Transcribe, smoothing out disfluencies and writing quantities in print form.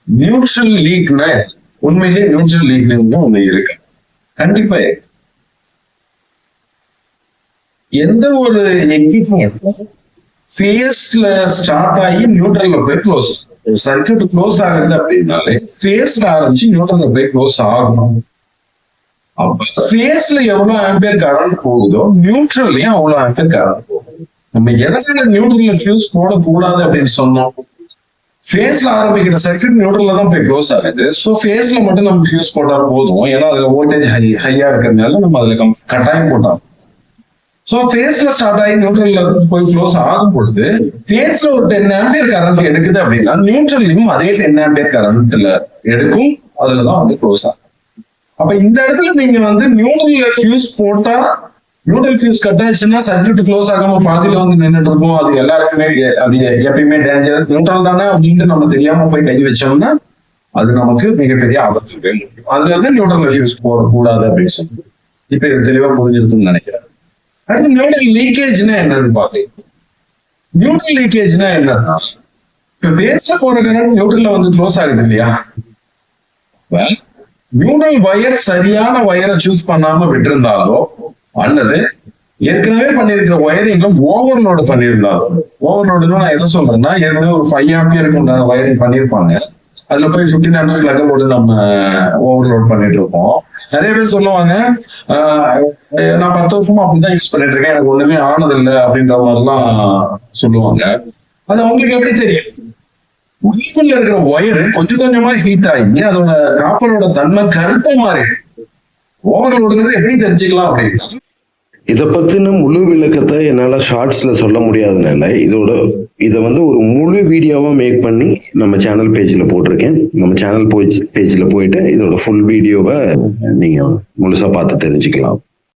Neutral லீக்னா உண்மையிலேயே neutral லீக்னு ஒண்ணு இருக்கு. கண்டிப்பா எந்த ஒரு எக்யூப்மெண்ட் ஃபேஸ்ல ஸ்டார்ட் ஆகி நியூட்ரல்ல போய் க்ளோஸ், சர்க்கியூட் க்ளோஸ் ஆகுது அப்படின்னாலே ஃபேஸ்ல ஆரம்பிச்சு நியூட்ரல்ல போய் க்ளோஸ் ஆகணும். ஃபேஸ்ல எவ்வளவு ஆம்பியர் கரண்ட் போகுதோ நியூட்ரல்லையும் அவ்வளவு ஆம்பியர் கரண்ட் போகும். நம்ம எதனால நியூட்ரல்ல ஃபியூஸ் போடக்கூடாது அப்படின்னு சொன்னோம்? ஃபேஸ்ல ஆரம்பிக்கிற சர்க்கியூட் நியூட்ரல்ல தான் போய் க்ளோஸ் ஆகுது. ஸோ ஃபேஸ்ல மட்டும் நம்ம ஃபியூஸ் போட்டா போதும், ஏன்னா அதுல வோல்டேஜ் ஹையா இருக்கிறதுனால நம்ம அதுல கட்டாயம் போட்டோம். ஸோ ஃபேஸ்ல ஸ்டார்ட் ஆகி நியூட்ரல்ல போய் க்ளோஸ் ஆகும் பொழுது ஃபேஸ்ல ஒரு 10 ஆம்பியர் கரண்ட் எடுக்குது அப்படின்னா நியூட்ரல்லையும் அதே 10 ஆம்பியர் கரண்ட்ல எடுக்கும், அதுலதான் வந்து க்ளோஸ் ஆகும். அப்ப இந்த இடத்துல நீங்க வந்து நியூட்ரல்ல ஃபியூஸ் போட்டா நியூட்ரல் ஃபியூஸ் கட் ஆயிடுச்சுன்னா சர்க்கியூட் க்ளோஸ் ஆகாம பாதியில வந்து நின்றுட்டு இருக்கும். அது எல்லாருக்குமே அது எப்பயுமே டேஞ்சர். நியூட்ரல் தானே அப்படின்ட்டு நம்ம தெரியாம போய் கை வச்சோம்னா அது நமக்கு மிகப்பெரிய ஆபத்து. அதுல நியூட்ரல் ஃபியூஸ் போடக்கூடாது அப்படின்னு சொல்லி இப்ப இது தெளிவா புரிஞ்சிருக்குன்னு நினைக்கிறேன். அடுத்து நியூட்ரல் லீக்கேஜ்னா என்னன்னு பாத்தீங்க. நியூட்ரல் லீக்கேஜ்னா என்னன்னா, இப்ப பேச போற கரண்ட் நியூட்ரல்ல வந்து க்ளோஸ் ஆகுது இல்லையா, நியூட்ரல் வயர் சரியான வயரை சூஸ் பண்ணாம விட்டிருந்தாலோ அல்லது ஏற்கனவே பண்ணிருக்கிற ஒயரிங்ல ஓவர்லோடு பண்ணியிருந்தாலும், ஓவர்லோடுன்னு நான் எதை சொல்றேன்னா, ஏற்கனவே ஒரு 5 ஆம்பியருக்கு உண்டான வயரிங் பண்ணிருப்பாங்க, அதுல போய் 15 ஆம்பியர் பிளக்க போட்டு நம்ம ஓவர்லோட் பண்ணிட்டு இருக்கோம். நிறைய பேர் சொல்லுவாங்க, நான் 10 வருஷமா அப்படிதான் யூஸ் பண்ணிட்டு இருக்கேன், எனக்கு ஒண்ணுமே ஆனதில்லை அப்படின்ற மாதிரிலாம் சொல்லுவாங்க. அது அவங்களுக்கு எப்படி தெரியும்? உள்ளுக்குள்ள இருக்கிற ஒயரு கொஞ்சம் கொஞ்சமா ஹீட் ஆகி அதோட காப்பரோட தன்மை கருப்ப மாறி ஓவர்லோடுங்கிறது எப்படி தெரிஞ்சுக்கலாம் அப்படின்னா, இதை பத்தின முழு விளக்கத்தை என்னால ஷார்ட்ஸ்ல சொல்ல முடியாதனால இதை வந்து ஒரு முழு வீடியோவா மேக் பண்ணி நம்ம சேனல் பேஜ்ல போட்டிருக்கேன். நம்ம சேனல் பேஜ்ல போயிட்டு இதோட ஃபுல் வீடியோவை நீங்க முழுசா பார்த்து தெரிஞ்சுக்கலாம்.